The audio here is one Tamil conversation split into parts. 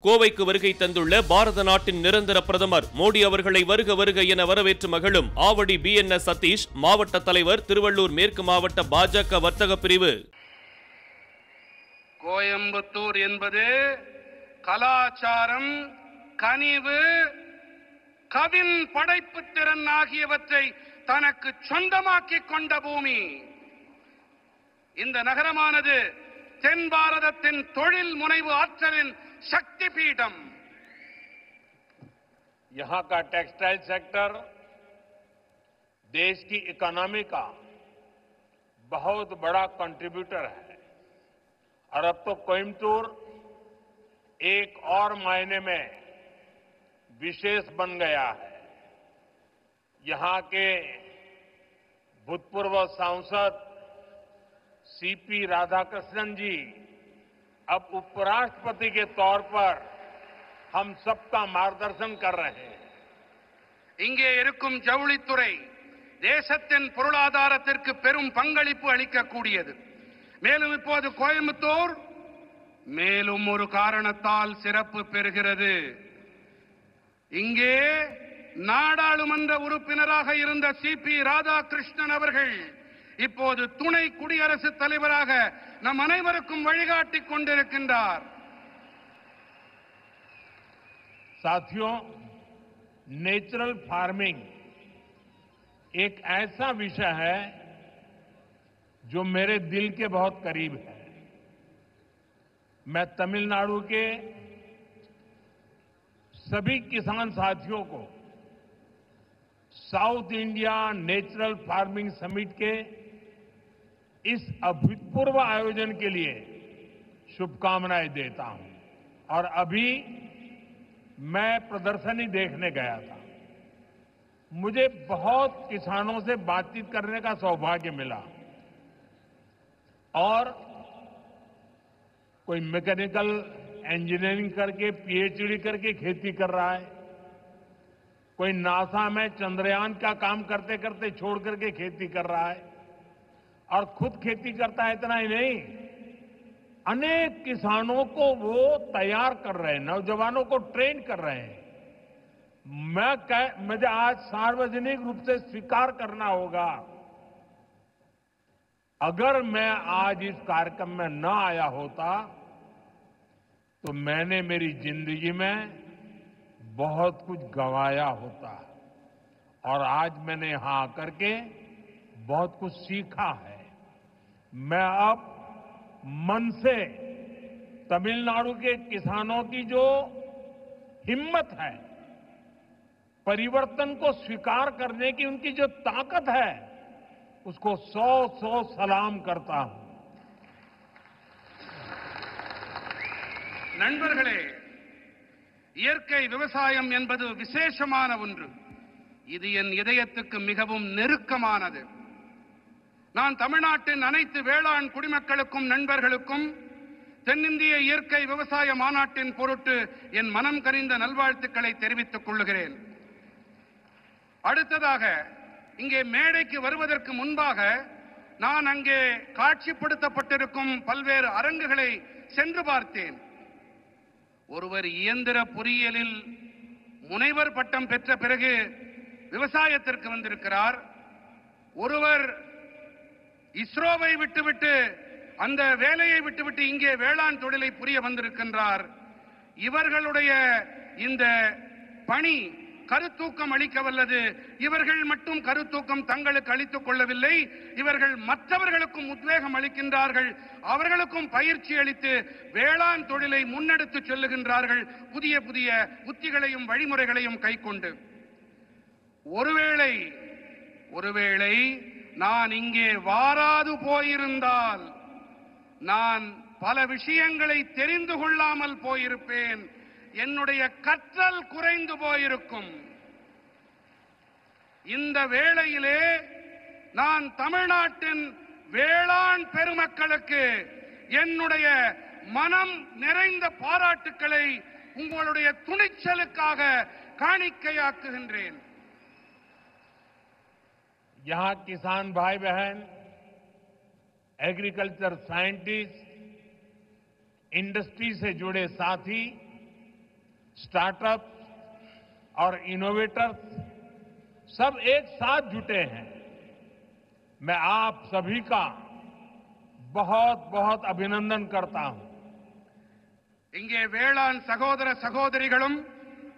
கோவைக்கு வருகை தந்துள்ள பாரத நாட்டின் நிரந்தர பிரதமர் மோடி அவர்களை வருக வருக என வரவேற்று மகிழும் ஆவடி BNS சதீஷ் மாவட்ட தலைவர், திருவள்ளூர் மேற்கு மாவட்ட பாஜக வர்த்தக பிரிவு. கோயம்புத்தூர் என்பது கலாச்சாரம், கனிவு, கவின் படைப்பு திறன் ஆகியவற்றை தனக்கு சொந்தமாக்கிக் கொண்ட பூமி. இந்த நகரமானது தென் பாரதத்தின் தொழில் முனைவு ஆற்றலின் शक्ति पीठम। यहां का टेक्सटाइल सेक्टर देश की इकोनॉमी का बहुत बड़ा कंट्रीब्यूटर है और अब तो कोयम्बटूर एक और मायने में विशेष बन गया है। यहां के भूतपूर्व सांसद CP राधाकृष्णन जी अब उपराष्ट्रपति के तौर पर हम सबका मार्गदर्शन कर रहे हैं। இங்கே இருக்கும் ஜவுளித்துறை தேசத்தின் பொருளாதாரத்திற்கு பெரும் பங்களிப்பு அளிக்கக்கூடியது. மேலும் இப்போது கோயம்புத்தூர் மேலும் ஒரு காரணத்தால் சிறப்பு பெறுகிறது. இங்கே நாடாளுமன்ற உறுப்பினராக இருந்த CP ராதாகிருஷ்ணன் அவர்கள் இப்போது துணை குடியரசுத் தலைவராக நம் அனைவருக்கும் வழிகாட்டிக் கொண்டிருக்கின்றார். साथियों, नेचुरल फार्मिंग एक ऐसा विषय है जो मेरे दिल के बहुत करीब है। मैं तमिलनाडु के सभी किसान साथियों को south India natural farming summit के इस अभूतपूर्व आयोजन के लिए शुभकामनाएं देता हूं। और अभी मैं प्रदर्शनी देखने गया था। मुझे बहुत किसानों से बातचीत करने का सौभाग्य मिला और कोई मैकेनिकल इंजीनियरिंग करके PhD करके खेती कर रहा है, कोई नासा में चंद्रयान का काम करते करते छोड़ करके खेती कर रहा है और खुद खेती करता है। इतना ही नहीं, अनेक किसानों को वो तैयार कर रहे हैं, नौजवानों को ट्रेन कर रहे हैं। मुझे आज सार्वजनिक रूप से स्वीकार करना होगा, अगर मैं आज इस कार्यक्रम में न आया होता तो मैंने मेरी जिंदगी में बहुत कुछ गंवाया होता और आज मैंने यहां आकर के बहुत कुछ सीखा है। मैं अब मन से तमिलनाडु के किसानों की जो हिम्मत है, परिवर्तन को स्वीकार करने की उनकी जो ताकत है, उसको 100 सलाम करता हूं। நண்பர்களே, இயற்கை விவசாயம் என்பது விசேஷமான ஒன்று. இது என் இதயத்துக்கு மிகவும் நெருக்கமானது. நான் தமிழ்நாட்டின் அனைத்து வேளாண் குடிமக்களுக்கும் நண்பர்களுக்கும் தென்னிந்திய இயற்கை விவசாய மாநாட்டின் பொருட்டு என் மனம் கனிந்த நல்வாழ்த்துக்களை தெரிவித்துக் கொள்கிறேன். அடுத்ததாக, இங்கே மேடைக்கு வருவதற்கு முன்பாக நான் அங்கே காட்சிப்படுத்தப்பட்டிருக்கும் பல்வேறு அரங்குகளை சென்று பார்த்தேன். ஒருவர் இயந்திர பொறியியலில் முனைவர் பட்டம் பெற்ற பிறகு விவசாயத்திற்கு வந்திருக்கிறார். ஒருவர் இஸ்ரோவை விட்டுவிட்டு, அந்த வேலையை விட்டுவிட்டு இங்கே வேளாண் தொழிலை புரிய வந்திருக்கின்றார். இவர்களுடைய இந்த பணி கருத்தூக்கம் அளிக்க வல்லது. இவர்கள் மட்டும் கருத்தூக்கம் தங்களுக்கு அளித்துக் கொள்ளவில்லை, இவர்கள் மற்றவர்களுக்கும் உத்வேகம் அளிக்கின்றார்கள், அவர்களுக்கும் பயிற்சி அளித்து வேளாண் தொழிலை முன்னெடுத்து செல்லுகின்றார்கள், புதிய புதிய உத்திகளையும் வழிமுறைகளையும் கைக்கொண்டு. ஒருவேளை நான் இங்கே வாராது போயிருந்தால் நான் பல விஷயங்களை தெரிந்து கொள்ளாமல் போயிருப்பேன். என்னுடைய கற்றல் குறைந்து போயிருக்கும். இந்த வேளையிலே நான் தமிழ்நாட்டின் வேளாண் பெருமக்களுக்கு என்னுடைய மனம் நிறைந்த பாராட்டுக்களை உங்களுடைய துணிச்சலுக்காக காணிக்கையாக்குகின்றேன். यहां किसान भाई बहन, एग्रीकल्चर साइंटिस्ट, इंडस्ट्री से जुड़े साथी स्टार्टअप और इनोवेटर्स सब एक साथ जुटे हैं। मैं आप सभी का बहुत बहुत अभिनंदन करता हूं। இங்கே வேளாண் சகோதர சகோதரிகளும்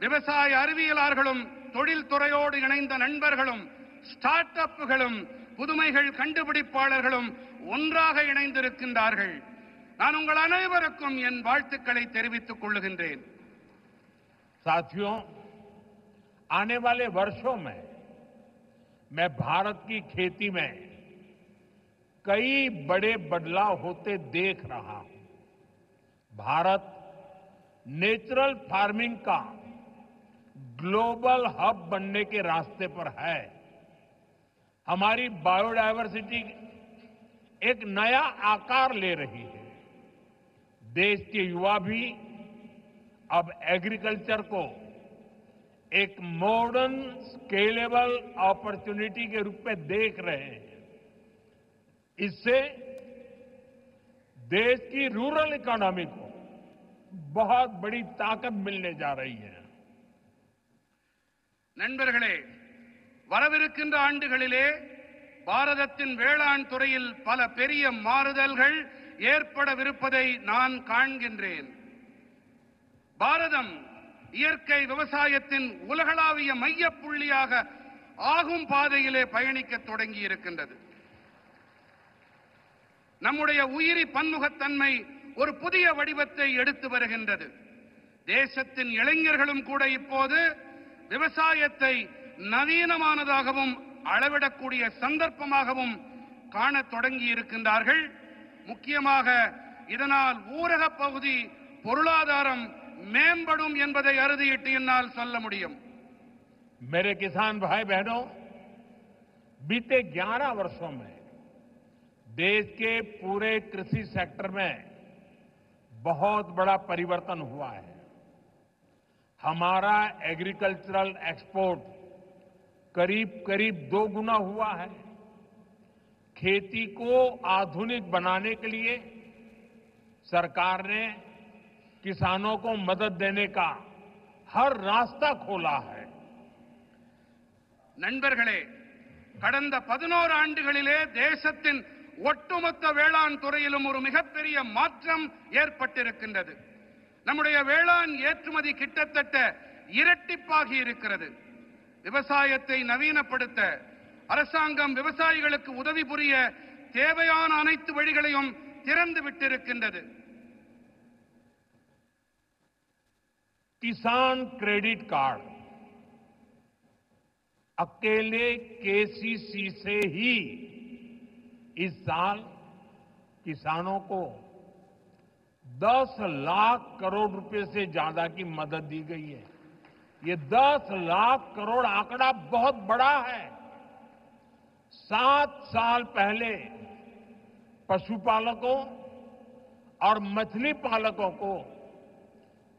விவசாய அறிவியலாளர்களும் தொழில்துறையோடு இணைந்த நண்பர்களும் ஸ்டார்ட் அப்புகளும் புதுமைகள் கண்டுபிடிப்பாளர்களும் ஒன்றாக இணைந்திருக்கின்றார்கள். நான் உங்கள் அனைவருக்கும் என் வாழ்த்துக்களை தெரிவித்துக் கொள்ளுகின்றேன். साथियों, आने वाले वर्षों में मैं भारत की खेती में कई बड़े बदलाव होते देख रहा हूं। भारत नेचुरल फार्मिंग का ग्लोबल हब बनने के रास्ते पर है। हमारी बायोडायवर्सिटी एक नया आकार ले रही है। देश के युवा भी अब एग्रीकल्चर को एक मॉडर्न स्केलेबल अपॉर्चुनिटी के रूप में देख रहे हैं। इससे देश की रूरल इकोनॉमी को बहुत बड़ी ताकत मिलने जा रही है। நண்பர்களே, வரவிருக்கின்ற ஆண்டுகளிலே பாரதத்தின் வேளாண் துறையில் பல பெரிய மாறுதல்கள் ஏற்படவிருப்பதை நான் காண்கின்றேன். பாரதம் இயற்கை விவசாயத்தின் உலகளாவிய மையப்புள்ளியாக ஆகும் பாதையிலே பயணிக்க தொடங்கி இருக்கின்றது. நம்முடைய உயிரி பன்முகத்தன்மை ஒரு புதிய வடிவத்தை எடுத்து வருகின்றது. தேசத்தின் இளைஞர்களும் கூட இப்போது விவசாயத்தை நவீனமானதாகவும் அளவிடக்கூடிய சந்தர்ப்பமாகவும் காணத் தொடங்கி இருக்கின்றார்கள். முக்கியமாக இதனால் ஊரக பகுதி பொருளாதாரம் மேம்படும் என்பதை அறுதியிட்டு என்னால் சொல்ல முடியும். मेरे किसान भाई बहनों, बीते 11 वर्षों में देश के पूरे कृषि सेक्टर में बहुत बड़ा परिवर्तन हुआ है। हमारा एग्रीकल्चरल एक्सपोर्ट करीब करीब 2 गुना हुआ है। खेती को आधुनिक बनाने के लिए सरकार ने किसानों को मदद देने का हर रास्ता खोला है. நண்பர்களே, கடந்த 11 ஆண்டுகளிலே தேசத்தின் ஒட்டுமொத்த வேளாண் துறையிலும் ஒரு மிகப்பெரிய மாற்றம் ஏற்பட்டிருக்கின்றது. நம்முடைய வேளாண் ஏற்றுமதி கிட்டத்தட்ட இரட்டிப்பாகி இருக்கிறது. விவசாயத்தை நவீனப்படுத்த அரசாங்கம் விவசாயிகளுக்கு உதவி புரிய தேவையான அனைத்து வழிகளையும் திறந்து விட்டிருக்கின்றது. किसान क्रेडिट कार्ड अकेले केसीसी से ही इस साल किसानों को 10 लाख करोड़ रुपए से ज्यादा की मदद दी गई है. ये 10 लाख करोड़ आंकड़ा बहुत बड़ा है. 7 साल पहले पशुपालकों और मछली पालकों को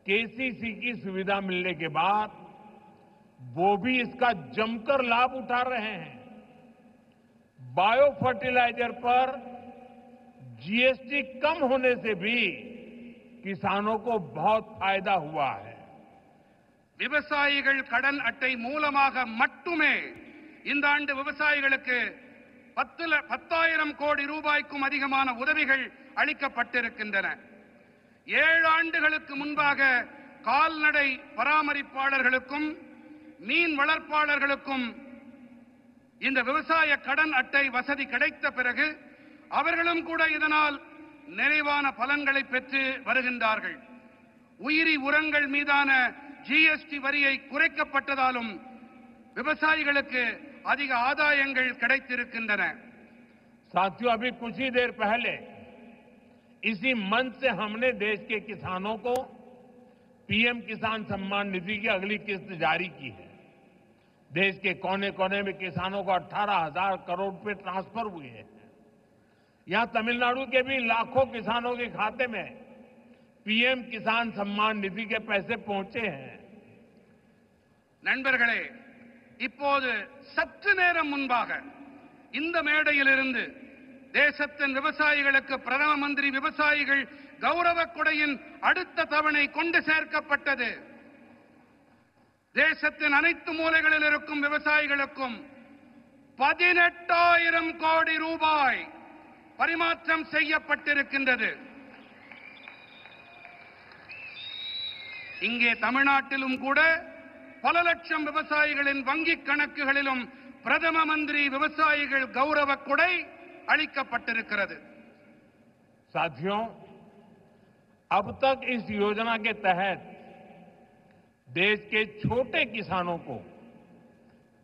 केसीसी की सुविधा मिलने के बाद वो भी इसका जमकर लाभ उठा रहे हैं. बायो फर्टिलाइजर पर जीएसटी कम होने से भी किसानों को बहुत फायदा हुआ है. விவசாயிகள் கடன் அட்டை மூலமாக மட்டுமே இந்த ஆண்டு விவசாயிகளுக்கு 10,000 கோடி ரூபாய்க்கும் அதிகமான உதவிகள் அளிக்கப்பட்டிருக்கின்றன. 7 ஆண்டுகளுக்கு முன்பாக கால்நடை பராமரிப்பாளர்களுக்கும் மீன் வளர்ப்பாளர்களுக்கும் இந்த விவசாய கடன் அட்டை வசதி கிடைத்த பிறகு அவர்களும் கூட இதனால் நிறைவான பலன்களை பெற்று வருகின்றார்கள். உயிரி உரங்கள் மீதான ஜிஎஸ்டி வரியை குறைக்கப்பட்டதாலும் விவசாயிகளுக்கு அதிக ஆதாயங்கள் கிடைத்திருக்கின்றன. साथियों, अभी कुछ ही देर पहले इसी मंच से हमने देश के किसानों को पीएम किसान सम्मान निधि की अगली किस्त जारी की है. देश के कोने कोने में किसानों को 18,000 करोड़ रुपए ट्रांसफर हुए हैं. यहां तमिलनाडु के भी लाखों किसानों के खाते में पीएम किसान सम्मान निधि के पैसे पहुंचे हैं. நண்பர்களே, இப்போது சற்று நேரம் முன்பாக இந்த மேடையிலிருந்து தேசத்தின் விவசாயிகளுக்கு பிரதம மந்திரி விவசாயிகள் கௌரவ கொடையின் அடுத்த தவணை கொண்டு சேர்க்கப்பட்டது. தேசத்தின் அனைத்து மூலைகளில் இருக்கும் விவசாயிகளுக்கும் 18,000 கோடி ரூபாய் பரிமாற்றம் செய்யப்பட்டிருக்கின்றது. இங்கே தமிழ்நாட்டிலும் கூட பல லட்சம் விவசாயிகளின் வங்கிக் கணக்குகளிலும் பிரதம மந்திரி விவசாயிகள் கௌரவ கொடை அளிக்கப்பட்டிருக்கிறது. साथियों, अब तक इस योजना के तहत देश के छोटे किसानों को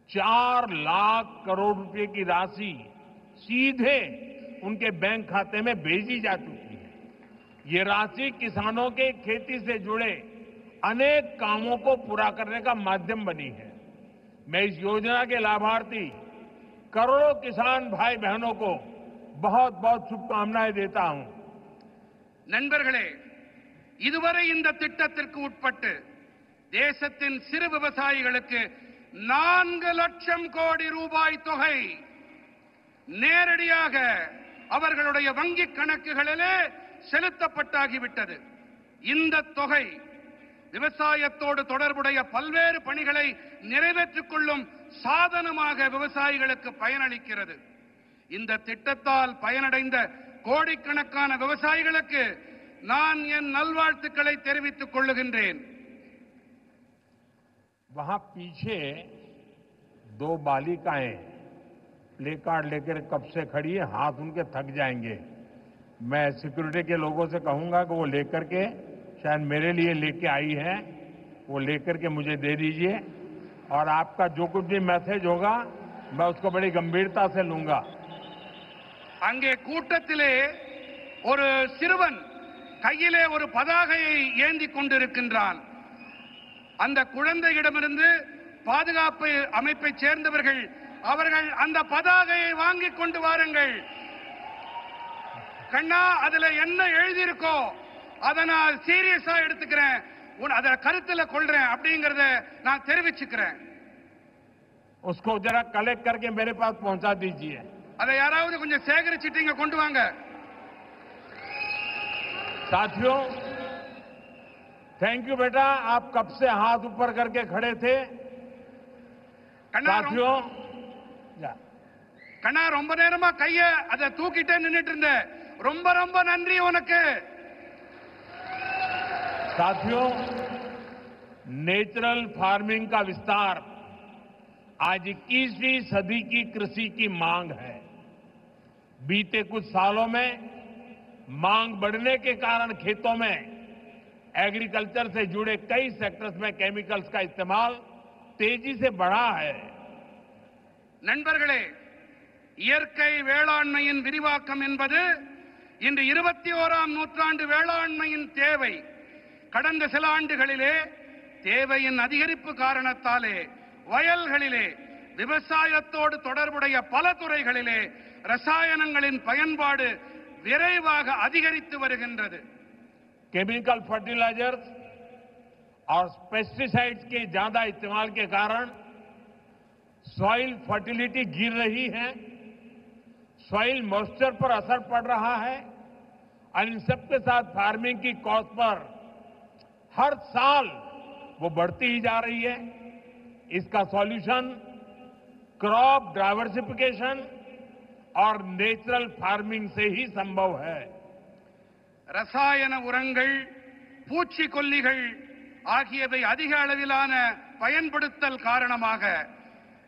4 लाख करोड़ रुपए की राशि सीधे उनके बैंक खाते में भेजी जा चुकी है। ये राशि किसानों के खेती से जुड़े अनेक कामों को पूरा करने का माध्यम बनी है। मैं इस योजना के लाभार्थी करोड़ों किसान भाई बहनों को बहुत बहुत शुभकामनाएं देता हूं। நண்பர்களே, இதுவரை இந்த திட்டத்திற்கு உட்பட்டு தேசத்தின் சிறு விவசாயிகளுக்கு 4 லட்சம் கோடி ரூபாய் தொகை நேரடியாக அவர்களுடைய வங்கிக் கணக்குகளிலே செலுத்தப்பட்டாகிவிட்டது. இந்த தொகை விவசாயத்தோடு தொடர்புடைய பல்வேறு பணிகளை நிறைவேற்றிக் கொள்ளும் சாதனமாக விவசாயிகளுக்கு பயனளிக்கிறது. இந்த திட்டத்தால் பயனடைந்த கோடிக்கணக்கான விவசாயிகளுக்கு நான் என் நல்வாழ்த்துக்களை தெரிவித்துக் கொள்ளுகின்றேன். वहां पीछे 2 बालिकाएं प्ले कार्ड लेकर कब से खड़ी है, हाथ उनके थक जाएंगे। मैं सिक्योरिटी के लोगों से कहूंगा कि वो लेकर के, शायद मेरे लिए लेके आई है, वो लेकर के मुझे दे दीजिए और आपका जो कुछ भी मैसेज होगा मैं उसको बड़ी गंभीरता से लूंगा। அங்கே கூட்டத்திலே ஒரு சிறுவன் கையிலே ஒரு பதாகையை ஏந்தி கொண்டிருக்கின்றான். அந்த குழந்தையிடமிருந்து பாதுகாப்பு அமைப்பை சேர்ந்தவர்கள் அவர்கள் அந்த பதாகையை வாங்கி கொண்டு வாருங்கள். கண்ணா, அதுல என்ன எழுதியிருக்கோ அதை நான் சீரியஸா எடுத்துக்கிறேன், அதை கருத்துல கொள்றேன் அப்படிங்கறத நான் தெரிவிச்சுக்கிறேன். उसको जरा कलेक्ट करके मेरे पास पहुंचा दीजिए। அதை யாராவது கொஞ்சம் சேகரிச்சுட்டு இங்க கொண்டு வாங்க. साथियों, थैंक यू बेटा, आप कब से हाथ ऊपर करके खड़े थे। साथियों, கண்ணா ரொம்ப நேரமா கைய அதை தூக்கிட்டே நின்னுட்டு இருந்த, ரொம்ப ரொம்ப நன்றி உனக்கு. साथियों, नेचुरल फार्मिंग का विस्तार आज 21वीं सदी की कृषि की मांग है। बीते कुछ सालों में मांग बढ़ने के कारण खेतों में एग्रीकल्चर से जुड़े कई सेक्टर्स में केमिकल्स का इस्तेमाल तेजी से बढ़ा है। நண்பர்களே, இயற்கை வேளாண்மையின் விரிவாக்கம் என்பது இன்று 21ஆம் நூற்றாண்டு வேளாண்மையின் தேவை. கடந்த சில ஆண்டுகளிலே தேவையின் அதிகரிப்பு காரணத்தாலே வயல்களிலே விவசாயத்தோடு தொடர்புடைய பல துறைகளிலே ரசாயனங்களின் பயன்பாடு விரைவாக அதிகரித்து வருகின்றது. केमिकल फर्टिलाइजर्स और पेस्टिसाइड्स के ज्यादा इस्तेमाल के कारण सॉइल फर्टिलिटी गिर रही है, सॉइल मॉइस्चर पर असर पड़ रहा है और इन सबके साथ फार्मिंग की कॉस्ट पर हर साल वो बढ़ती ही जा रही है। इसका सॉल्यूशन क्रॉप डाइवर्सिफिकेशन और नेचुरल फार्मिंग से ही संभव है। ரசாயன உரங்கள், பூச்சிக்கொல்லிகள் ஆகியவை அதிக அளவிலான பயன்படுத்தல் காரணமாக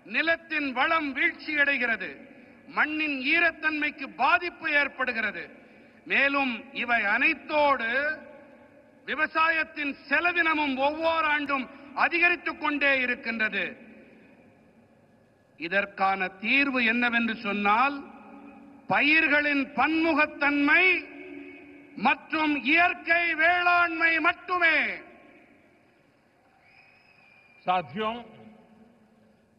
நிலத்தின் வளம் வீழ்ச்சியடைகிறது, மண்ணின் ஈரத்தன்மைக்கு பாதிப்பு ஏற்படுகிறது. மேலும் இவை அனைத்தோடு விவசாயத்தின் செலவினமும் ஒவ்வொரு ஆண்டும் அதிகரித்துக் கொண்டே இருக்கின்றது. இதற்கான தீர்வு என்னவென்று சொன்னால், பயிர்களின் பன்முகத்தன்மை மற்றும் இயற்கை வேளாண்மை மட்டுமே. साथियों,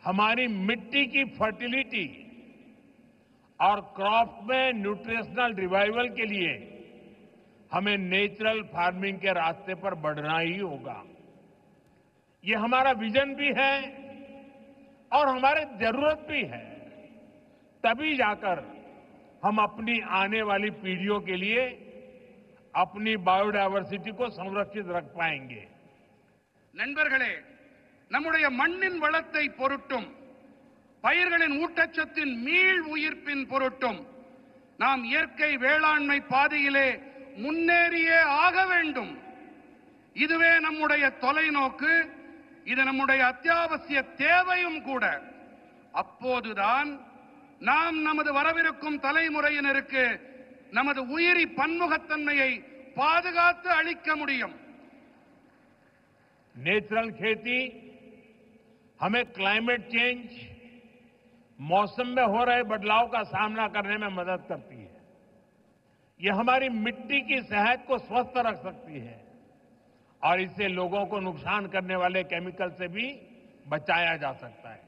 हमारी मिट्टी की फर्टिलिटी और क्रॉप में न्यूट्रिशनल रिवाइवल के लिए हमें नेचुरल फार्मिंग के रास्ते पर बढ़ना ही होगा। ये हमारा विजन भी है और हमारी जरूरत भी है। तभी जाकर हम अपनी आने वाली पीढ़ियों के लिए अपनी बायोडायवर्सिटी को संरक्षित रख पाएंगे। நண்பர்களே, நம்முடைய மண்ணின் வளத்தை பொருட்டும் பயிர்களின் ஊட்டச்சத்தின் மீள் உயிர்ப்பின் பொருட்டும் நாம் இயற்கை வேளாண்மை பாதையிலே முன்னேறியே ஆக வேண்டும். இதுவே நம்முடைய தொலைநோக்கு, இது நம்முடைய அத்தியாவசிய தேவையும் கூட. அப்போதுதான் நாம் நமது வரவிருக்கும் தலைமுறையினருக்கு நமது உயிரி பன்முகத்தன்மையை பாதுகாத்து அளிக்க முடியும். नेचुरल खेती हमें क्लाइमेट चेंज, मौसम में हो रहे बदलाव का सामना करने में मदद करती है। यह हमारी मिट्टी की सेहत को स्वस्थ रख सकती है और इससे लोगों को नुकसान करने वाले केमिकल से भी बचाया जा सकता है।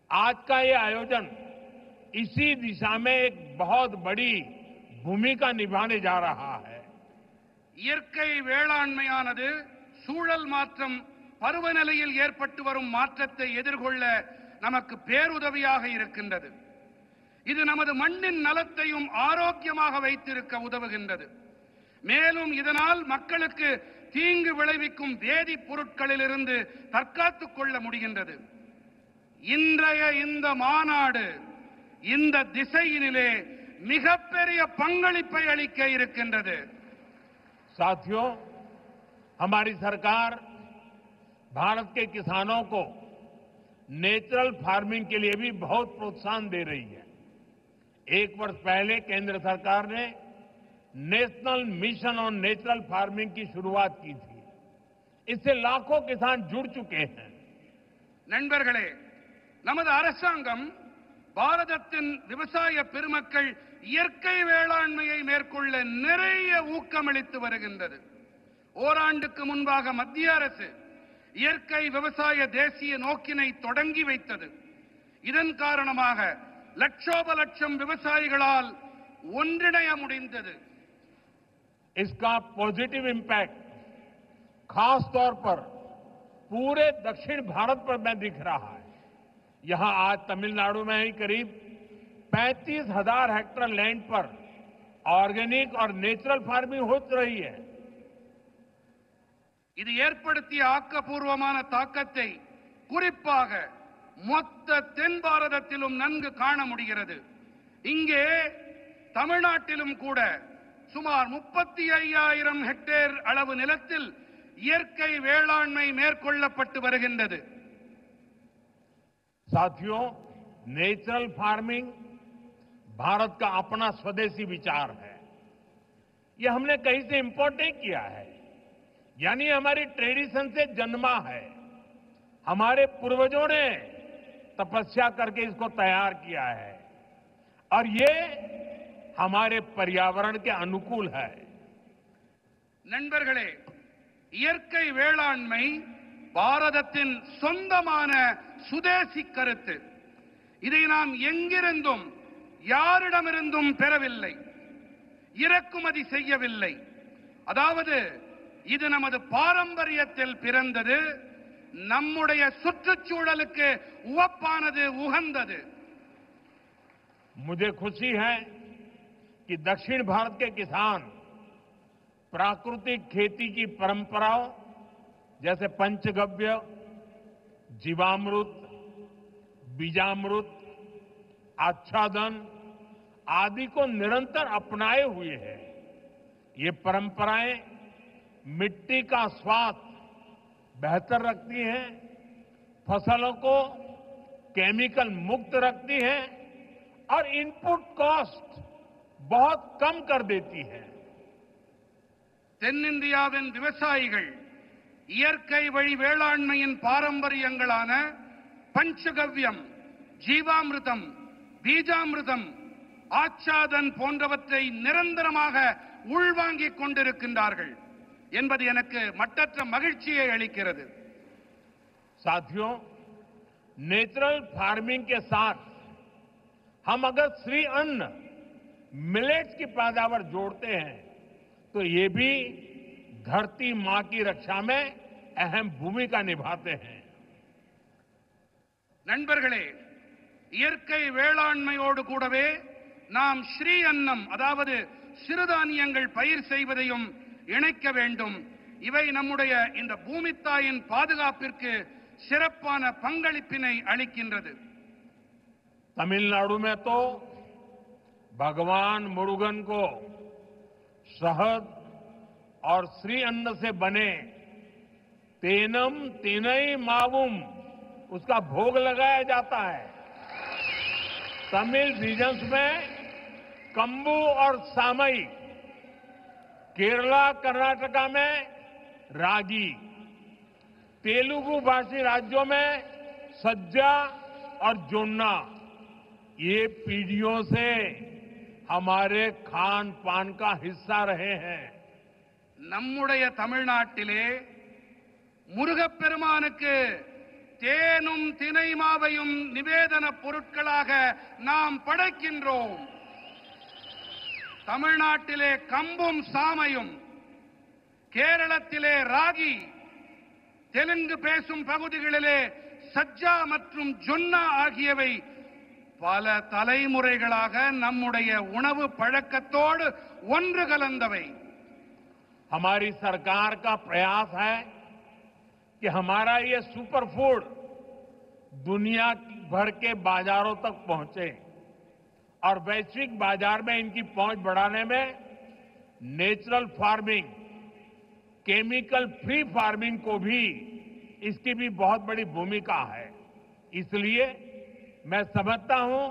आज का ये आयोजन इसी दिशा में एक बहुत बड़ी भूमिका निभाने जा रहा है। இயற்கை வேளாண்மையானது சூழல் மாற்றம், பருவநிலையில் ஏற்பட்டு வரும் மாற்றத்தை எதிர்கொள்ள நமக்கு பேருதவியாக இருக்கின்றது. இது நமது மண்ணின் நலத்தையும் ஆரோக்கியமாக வைத்திருக்க உதவுகின்றது. மேலும் இதனால் மக்களுக்கு தீங்கு விளைவிக்கும் வேதிப் பொருட்களிலிருந்து தற்காத்துக் கொள்ள முடிகின்றது. இன்றைய இந்த மாநாடு இந்த திசையினிலே மிகப்பெரிய பங்களிப்பை அளிக்க இருக்கின்றது. साथियों, हमारी सरकार भारत के किसानों को नेचुरल फार्मिंग के लिए भी बहुत प्रोत्साहन दे रही है। एक वर्ष पहले केंद्र सरकार ने national mission on natural farming की शुरुआत की थी। इससे लाखों किसान जुड़ चुके हैं। நண்பர்களே, நமது அரசாங்கம் பாரதத்தின் விவசாய பெருமக்கள் இயற்கை வேளாண்மையை மேற்கொள்ள நிறைய ஊக்கமளித்து வருகின்றது. ஓராண்டுக்கு முன்பாக மத்திய அரசு இயற்கை விவசாய தேசிய நோக்கினை தொடங்கி வைத்தது. இதன் காரணமாக லட்சோப லட்சம் விவசாயிகளால் ஒன்றிணைய முடிந்தது. इसका पॉजिटिव इम्पैक्ट खास तौर पर पूरे दक्षिण भारत पर में दिख रहा है। यहां आज तमिलनाडु में ही करीब 35,000 हेक्टेयर लैंड पर ऑर्गेनिक और नेचुरल फार्मिंग हो रही है। இது ஏற்படுத்திய ஆக்கப்பூர்வமான தாக்கத்தை குறிப்பாக மொத்த தென் பாரதத்திலும் நன்கு காண முடிகிறது. இங்கே தமிழ்நாட்டிலும் கூட சுமார் 35,000 ஹெக்டேர் அளவு நிலத்தில் இயற்கை வேளாண்மை மேற்கொள்ளப்பட்டு வருகின்றது. साथियों, नेचुरल फार्मिंग भारत का अपना स्वदेशी विचार है। यह हमने कहीं से इंपोर्ट नहीं किया है, यानी हमारी ट्रेडिशन से जन्मा है। हमारे पूर्वजों ने तपस्या करके इसको तैयार किया है और ये हमारे पर्यावरण के अनुकूल है। நண்பர்களே, இயற்கை வேளாண்மை பாரதத்தின் சொந்தமான சுதேசி கருத்து. இதை நாம் எங்கிருந்தும் யாரிடமிருந்தும் பெறவில்லை, இறக்குமதி செய்யவில்லை. அதாவது இது நமது பாரம்பரியத்தில் பிறந்தது, நம்முடைய சுற்றுச்சூழலுக்கு உவப்பானது, உகந்தது. मुझे खुशी है कि दक्षिण भारत के किसान प्राकृतिक खेती की परंपराओं जैसे पंचगव्य, जीवामृत, बीजामृत, आच्छादन आदि को निरंतर अपनाए हुए हैं। ये परंपराएं मिट्टी का स्वास्थ्य बेहतर रखती हैं, फसलों को केमिकल मुक्त रखती हैं और इनपुट कॉस्ट बहुत कम कर देती है। தென்னிந்தியாவின் விவசாயிகள் இயற்கை வழி வேளாண்மையின் பாரம்பரியங்களான பஞ்சகவ்யம், ஜீவாமிர்தம், பீஜாமிர்தம், ஆச்சாதன் போன்றவற்றை நிரந்தரமாக உள்வாங்கிக் கொண்டிருக்கின்றார்கள் என்பது எனக்கு மட்டற்ற மகிழ்ச்சியை அளிக்கிறது. साथियों, नेचुरल फार्मिंग के साथ हम अगर श्री अन्न, मिलेट्स की पैदावार जोड़ते हैं तो ये भी धरती मां की रक्षा में अहम भूमिका निभाते हैं। நண்பர்களே, இயற்கை வேளாண்மையோடு கூடவே நாம் ஸ்ரீ அன்னம், அதாவது சிறுதானியங்கள் பயிர் செய்வதையும் இணைக்க வேண்டும். இவை நம்முடைய இந்த பூமித்தாயின் பாதுகாப்பிற்கு சிறப்பான பங்களிப்பினை அளிக்கின்றது. तमिलनाडु में तो भगवान मुरुगन को शहद और श्री अन्न से बने तेनम तिनई मावुम उसका भोग लगाया जाता है. तमिल रीजन्स में कंबू और सामई, केरला कर्नाटका में रागी, तेलुगु भाषी राज्यों में सज्जा और जोन्ना, ये पीढ़ियों से हमारे खान पान का हिस्सा रहे हैं. நம்முடைய தமிழ்நாட்டிலே முருகப்பெருமானுக்கு தேனும் தினைமாவையும் நிவேதன பொருட்களாக நாம் படைக்கின்றோம். தமிழ்நாட்டிலே கம்பும் சாமையும், கேரளத்திலே ராகி, தெலுங்கு பேசும் பகுதிகளிலே சஜ்ஜா மற்றும் ஜொன்னா ஆகியவை பல தலைமுறைகளாக நம்முடைய உணவு பழக்கத்தோடு ஒன்று கலந்தவை. हमारी सरकार का प्रयास है कि हमारा ये सुपर फूड दुनिया भर के बाजारों तक पहुंचे और वैश्विक बाजार में इनकी पहुंच बढ़ाने में natural farming, chemical free farming को भी इसकी भी बहुत बड़ी भूमिका है. इसलिए मैं समझता हूं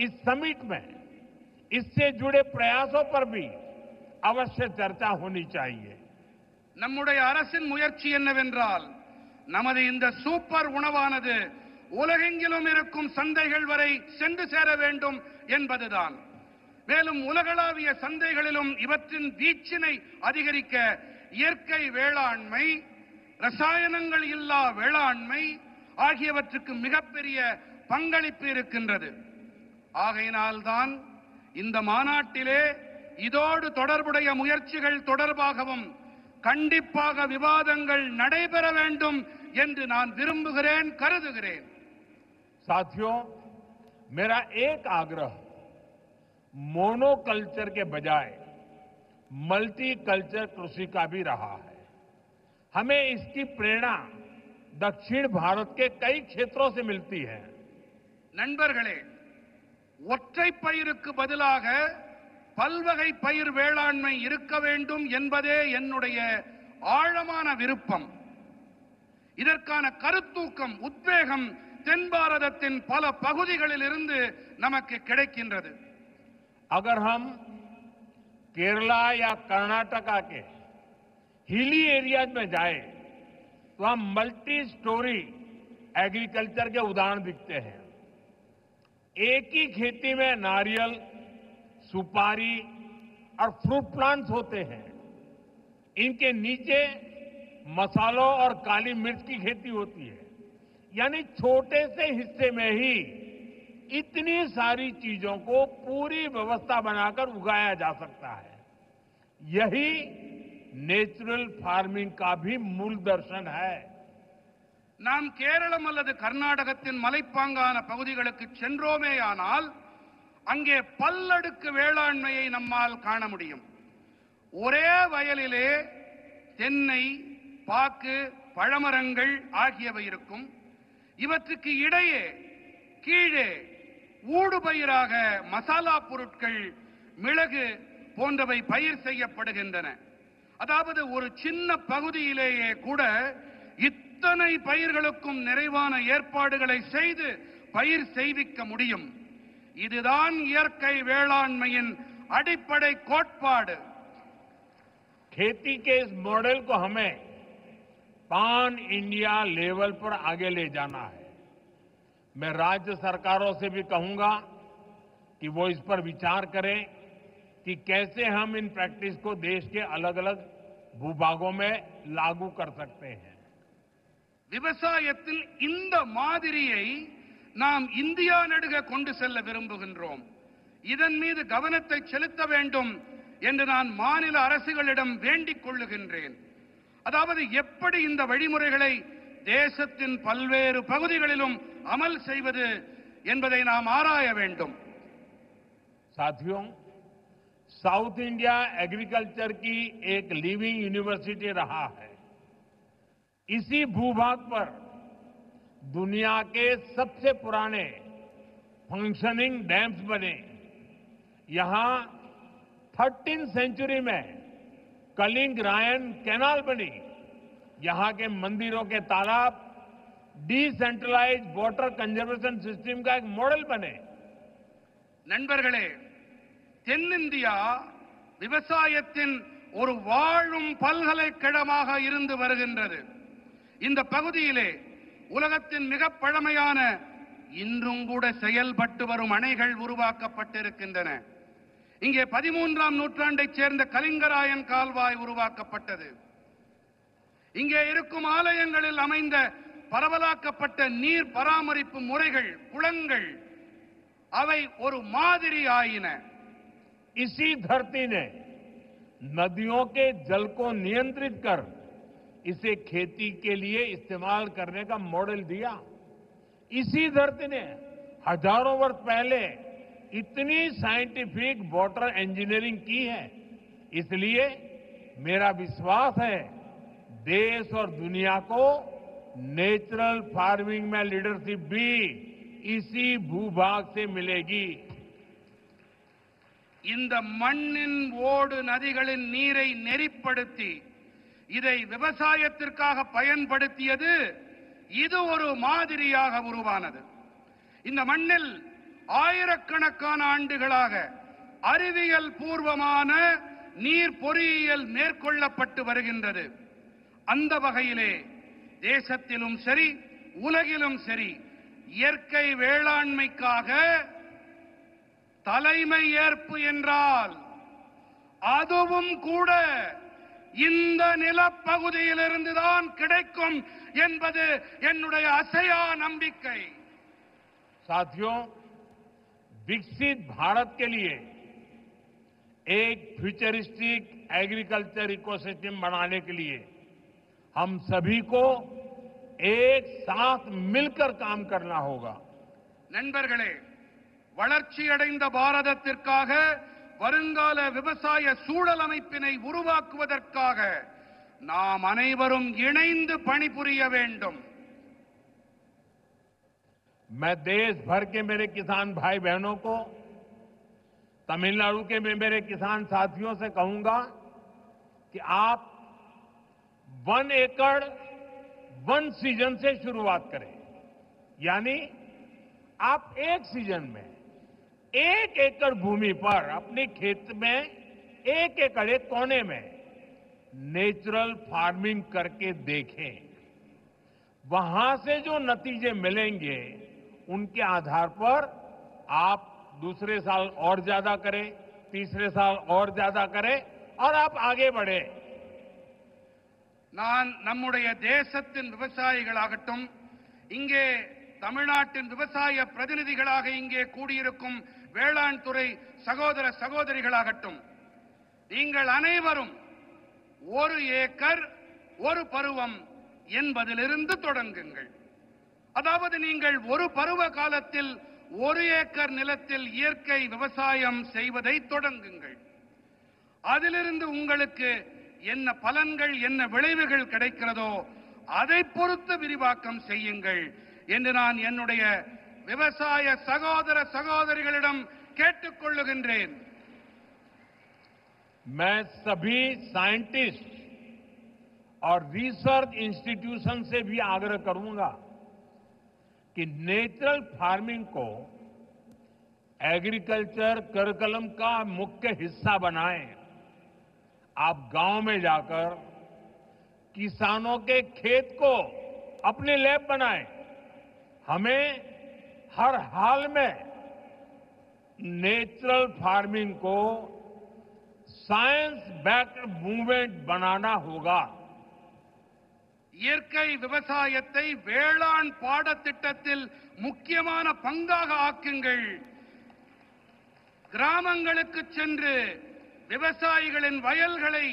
इस समिट में इससे जुड़े प्रयासों पर भी अवश्य चर्चा होनी चाहिए. நம்முடைய அரசின் முயற்சி என்னவென்றால் நமது இந்த சூப்பர் உணவானது உலகெங்கிலும் இருக்கும் சந்தைகள் வரை சென்று சேர வேண்டும் என்பதுதான். மேலும் உலகளாவிய சந்தைகளிலும் இவற்றின் வீச்சினை அதிகரிக்க இயற்கை வேளாண்மை, ரசாயனங்கள் இல்லா வேளாண்மை ஆகியவற்றுக்கு மிகப்பெரிய பங்களிப்பு இருக்கின்றது. ஆகையினால்தான் இந்த மாநாட்டிலே இதோடு தொடர்புடைய முயற்சிகள் தொடர்பாகவும் கண்டிப்பாக விவாதங்கள் நடைபெற வேண்டும் என்று நான் விரும்புகிறேன், கருதுகிறேன். साथियों, मेरा एक आग्रह मोनोकल्चर के बजाय मल्टी कल्चर कृषि का भी रहा है. हमें इसकी प्रेरणा दक्षिण भारत के कई क्षेत्रों से मिलती है. நண்பர்களே, ஒற்றை பயிருக்கு பதிலாக பல்வகை பயிர் வேளாண்மை இருக்க வேண்டும் என்பதே என்னுடைய ஆழமான விருப்பம். இதற்கான கருத்தூக்கம், உத்வேகம் தென் பாரதத்தின் பல பகுதிகளில் இருந்து நமக்கு கிடைக்கின்றது. अगर हम केरला या कर्नाटका के हिली एरियाज में जाए तो हम मल्टी स्टोरी एग्रीकल्चर के उदाहरण दिखते हैं. एक ही खेती में नारियल, सुपारी और फ्रूट प्लांट्स होते हैं. इनके नीचे मसालों और काली मिर्च की खेती होती है. यानी छोटे से हिस्से में ही इतनी सारी चीजों को पूरी व्यवस्था बनाकर उगाया जा सकता है. यही नेचुरल फार्मिंग का भी मूल दर्शन है. நாம் கேரளம் அல்லது கர்நாடகத்தின் மலைப்பாங்கான பகுதிகளுக்கு சென்றோமேயானால் அங்கே பல்லடுக்கு வேளாண்மையை நம்மால் காண முடியும். ஒரே வயலிலே தென்னை, பாக்கு, பழமரங்கள் ஆகியவை இருக்கும். இவற்றுக்கு இடையே கீழே ஊடுபயிராக மசாலா பொருட்கள், மிளகு போன்றவை பயிர் செய்யப்படுகின்றன. அதாவது ஒரு சின்ன பகுதியிலேயே கூட இத்தனை பயிர்களுக்கும் நிறைவான ஏற்பாடுகளை செய்து பயிர் செய்விக்க முடியும். இதுதான் இயற்கை வேளாண்மையின் அடிப்படை கோட்பாடு. खेती के इस मॉडल को हमें पान इंडिया लेवल पर आगे ले जाना है. मैं राज्य सरकारों से भी कहूंगा कि वो इस पर विचार करें कि कैसे हम इन प्रैक्टिस को देश के अलग अलग भूभागों में लागू कर सकते हैं. விவசாயத்தில் இந்த மாதிரியை நாம் இந்தியா நடுக கொண்டு செல்ல விரும்புகின்றோம். இதன் மீது கவனத்தை செலுத்த வேண்டும் என்று நான் மாநில அரசுகளிடம் வேண்டிக் கொள்ளுகின்றேன். அதாவது எப்படி இந்த வழிமுறைகளை தேசத்தின் பல்வேறு பகுதிகளிலும் அமல் செய்வது என்பதை நாம் ஆராய வேண்டும். साथियों, साउथ इंडिया एग्रीकल्चर की एक लिविंग यूनिवर्सिटी रहा है. इसी भूभाग पर दुनिया के सबसे पुराने फंक्शनिंग डैम्स बने। यहां 13वीं सेंचुरी में कलिंग रायन कैनाल बनी। यहां के मंदिरों के तालाब डिसेंट्रलाइज्ड वाटर कंजर्वेशन सिस्टम का एक मॉडल बने। நண்பர்களே, தென்னிந்தியா விவசாயத்தின் ஒரு வாழும் பல்கலைக்கழகமாக இருந்து வருகின்றது. இந்த பகுதியிலே உலகத்தின் மிக பழமையான இன்றும் கூட செயல்பட்டு வரும் அணைகள் உருவாக்கப்பட்டிருக்கின்றன. இங்கே 13ஆம் நூற்றாண்டைச் சேர்ந்த கலிங்கராயன் கால்வாய் உருவாக்கப்பட்டது. இங்கே இருக்கும் ஆலயங்களில் அமைந்த பரவலாக்கப்பட்ட நீர் பராமரிப்பு முறைகள், குளங்கள், அவை ஒரு மாதிரி ஆயின. इसी धरती ने नदियों के जल को नियंत्रित कर इसे खेती के लिए इस्तेमाल करने का मॉडल दिया। इसी धरती ने हजारों वर्ष पहले इतनी साइंटिफिक वाटर इंजीनियरिंग की है। इसलिए मेरा विश्वास है देश और दुनिया को नेचुरल फार्मिंग में लीडरशिप भी इसी भूभाग से मिलेगी। இந்த மண்ணின் ஓடு நதிகளின் நீரை நெறிப்படுத்தி இதை விவசாயத்திற்காக பயன்படுத்தியது இது ஒரு மாதிரியாக உருவானது. இந்த மண்ணில் ஆயிரக்கணக்கான ஆண்டுகளாக அறிவியல் பூர்வமான நீர் பொறியியல் மேற்கொள்ளப்பட்டு வருகின்றது. அந்த வகையிலே தேசத்திலும் சரி உலகிலும் சரி இயற்கை வேளாண்மைக்காக தலைமை ஏற்பு என்றால் அதுவும் கூட இந்த நிலப்பகுதியிலிருந்துதான் கிடைக்கும் என்பது என்னுடைய அசையா நம்பிக்கை. साथियों, विकसित भारत के लिए एक फ्यूचरिस्टिक एग्रीकल्चर इकोसिस्टम बनाने के लिए हम सभी को एक साथ मिलकर काम करना होगा. நண்பர்களே, வளர்ச்சியடைந்த பாரதத்திற்காக வருங்கால விவசாய சூழல் அமைப்பினை உருவாக்குவதற்காக நாம் அனைவரும் இணைந்து பணிபுரிய வேண்டும். मैं देश भर के मेरे किसान भाई बहनों को, तमिलनाडु के मेरे किसान साथियों से कहूंगा कि आप 1 एकड़ 1 सीजन से शुरुआत करें. यानी आप एक सीजन में 1 एकड़ भूमि पर अपने खेत में 1 एकड़ एक कोने में नेचुरल फार्मिंग करके देखें. वहां से जो नतीजे मिलेंगे उनके आधार पर आप दूसरे साल और ज्यादा करें, तीसरे साल और ज्यादा करें और आप आगे बढ़े. நான் நம்முடைய தேசத்தின் விவசாயிகளாகட்டும், இங்கே தமிழ்நாட்டின் விவசாய பிரதிநிதிகளாக இங்கே கூடியிருக்கும் வேளாண் துறை சகோதர சகோதரிகளாகட்டும், நீங்கள் அனைவரும் 1 ஏக்கர் 1 பருவம் என்பதிலிருந்து தொடங்குங்கள். அதாவது நீங்கள் ஒரு பருவ காலத்தில் 1 ஏக்கர் நிலத்தில் இயற்கை விவசாயம் செய்வதை தொடங்குங்கள். அதிலிருந்து உங்களுக்கு என்ன பலன்கள், என்ன விளைவுகள் கிடைக்கிறதோ அதை பொறுத்து விரிவாக்கம் செய்யுங்கள் என்று நான் என்னுடைய விவசாய சகோதர சகோதரிகளிடம் கேட்டுக்கொள்ளுகின்றேன். मैं सभी साइंटिस्ट और रिसर्च इंस्टीट्यूशन से भी आग्रह करूंगा कि नेचुरल फार्मिंग को एग्रीकल्चर करिकुलम का मुख्य हिस्सा बनाएं. आप गांव में जाकर किसानों के खेत को अपने लैब बनाएं. हमें हर हाल में नेचुरल फार्मिंग को साइंस बैक्ड मूवमेंट बनाना होगा. இயற்கை விவசாயத்தை வேளாண் பாடத்திட்டத்தில் முக்கியமான பங்காக ஆக்குங்கள். கிராமங்களுக்கு சென்று விவசாயிகளின் வயல்களை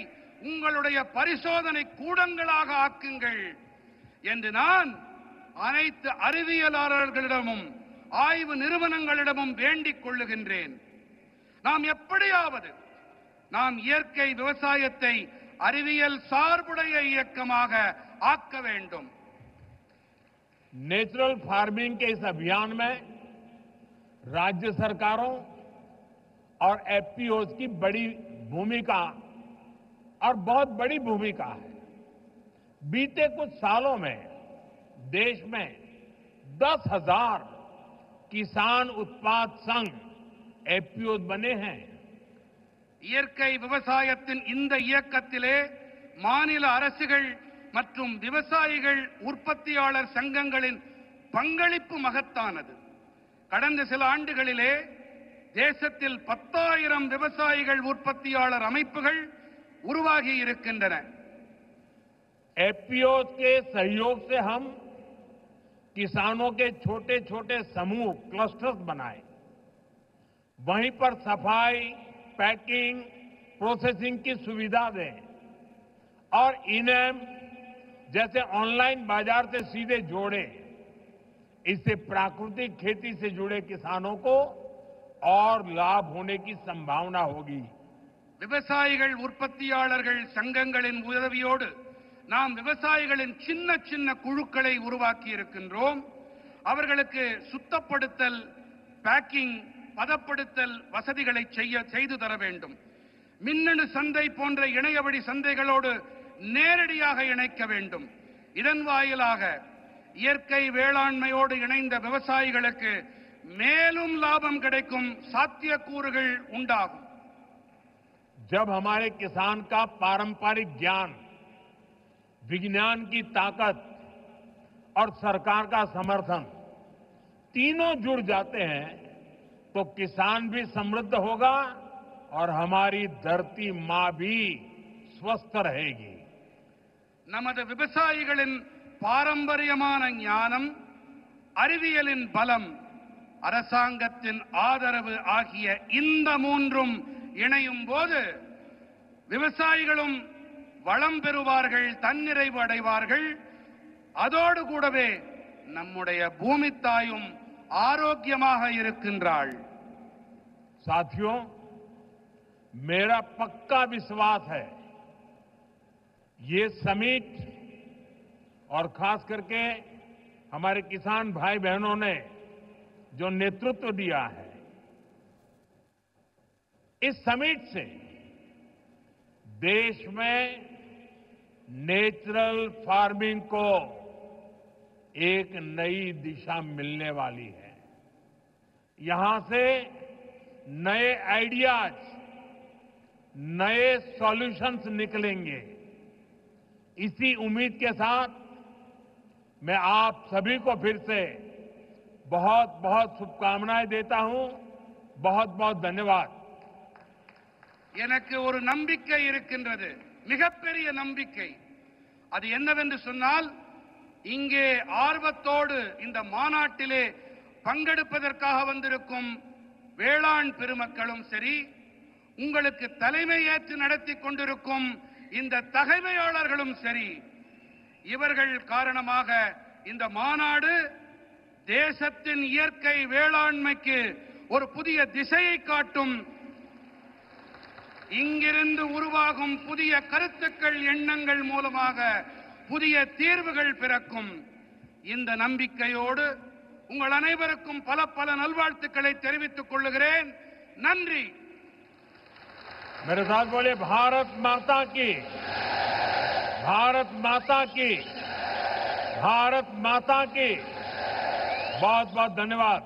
உங்களுடைய பரிசோதனை கூடங்களாக ஆக்குங்கள் என்று நான் அனைத்து அறிவியலாளர்களிடமும் ஆய்வு நிறுவனங்களிடமும் வேண்டிக் கொள்ளுகின்றேன். நாம் எப்படியாவது நாம் இயற்கை விவசாயத்தை அறிவியல் சார்புடைய இயக்கமாக ஆக்க வேண்டும். नेचुरल फार्मिंग के इस अभियान में राज्य सरकारों और एफपीओज की बड़ी भूमिका और बहुत बड़ी भूमिका है। बीते कुछ सालों में देश में 10,000 किसान उत्पाद संघ एफपीओज बने हैं। இயற்கை விவசாயத்தின் இந்த இயக்கத்திலே மாநில அரசுகள் மற்றும் விவசாயிகள் உற்பத்தியாளர் சங்கங்களின் பங்களிப்பு மகத்தானது. கடந்த சில ஆண்டுகளிலே தேசத்தில் 10,000 விவசாயிகள் உற்பத்தியாளர் அமைப்புகள் உருவாகி இருக்கின்றன. एफपीओज के सहयोग से हम किसानों के छोटे छोटे समूह क्लस्टर्स बनाए, वहीं पर सफाई, पैकिंग, प्रोसेसिंग की सुविधा दें और इनेम जैसे ऑनलाइन बाजार से सीधे जोड़े। इससे प्राकृतिक खेती से जुड़े किसानों को और लाभ होने की संभावना होगी। விவசாயிகள் உற்பத்தியாளர்கள் சங்கங்களின் உதவியோடு நாம் விவசாயிகளின் சின்ன சின்ன குழுக்களை உருவாக்கி இருக்கின்றோம். அவர்களுக்கு சுத்தப்படுத்தல், பேக்கிங், பதப்படுத்தல் வசதிகளை செய்து தர வேண்டும். மின்னணு சந்தை போன்ற இணையவழி சந்தைகளோடு நேரடியாக இணைக்க வேண்டும். இதன் வாயிலாக இயற்கை வேளாண்மையோடு இணைந்த விவசாயிகளுக்கு மேலும் லாபம் கிடைக்கும் சாத்தியக்கூறுகள் உண்டாகும். जब हमारे किसान का पारंपरिक ज्ञान, विज्ञान की ताकत और सरकार का समर्थन तीनों जुड़ जाते हैं तो किसान भी समृद्ध होगा और हमारी धरती मां भी स्वस्थ रहेगी. நமது விவசாயிகளின் பாரம்பரியமான ஞானம், அறிவியலின் பலம், அரசாங்கத்தின் ஆதரவு ஆகிய இந்த மூன்றும் இணையும் போது விவசாயிகளும் வளம் பெறுவார்கள், தன்னிறைவு அடைவார்கள். அதோடு கூடவே நம்முடைய பூமி தாயும் ஆரோக்கியமாக இருக்கின்றாள். साथियों, मेरा पक्का विश्वास है ये समिट और खास करके हमारे किसान भाई बहनों ने जो नेतृत्व दिया है, इस समिट से देश में नेचुरल फार्मिंग को एक नई दिशा मिलने वाली है. यहां से नए आइडियाज, नए सॉल्यूशंस निकलेंगे. इसी उम्मीद के साथ मैं आप सभी को फिर से बहुत बहुत शुभकामनाएं देता हूं. बहुत बहुत धन्यवाद. எனக்கு ஒரு நம்பிக்கை இருக்கின்றது, மிகப்பெரிய நம்பிக்கை. அது என்னவென்று சொன்னால், இங்கே ஆர்வத்தோடு இந்த மாநாட்டிலே பங்கெடுப்பதற்காக வந்திருக்கும் வேளாண் பெருமக்களும் சரி, உங்களுக்கு தலைமை ஏற்று நடத்தி கொண்டிருக்கும் இந்த தகைமையாளர்களும் சரி, இவர்கள் காரணமாக இந்த மாநாடு தேசத்தின் இயற்கை வேளாண்மைக்கு ஒரு புதிய திசையை காட்டும். இங்கிருந்து உருவாகும் புதிய கருத்துக்கள், எண்ணங்கள் மூலமாக புதிய தீர்வுகள் பிறக்கும். இந்த நம்பிக்கையோடு உங்கள் அனைவருக்கும் பல பல நல்வாழ்த்துக்களை தெரிவித்துக் கொள்கிறேன். நன்றி. मेरे साथ बोले भारत माता की, भारत माता की, भारत माता की. बहुत बहुत धन्यवाद.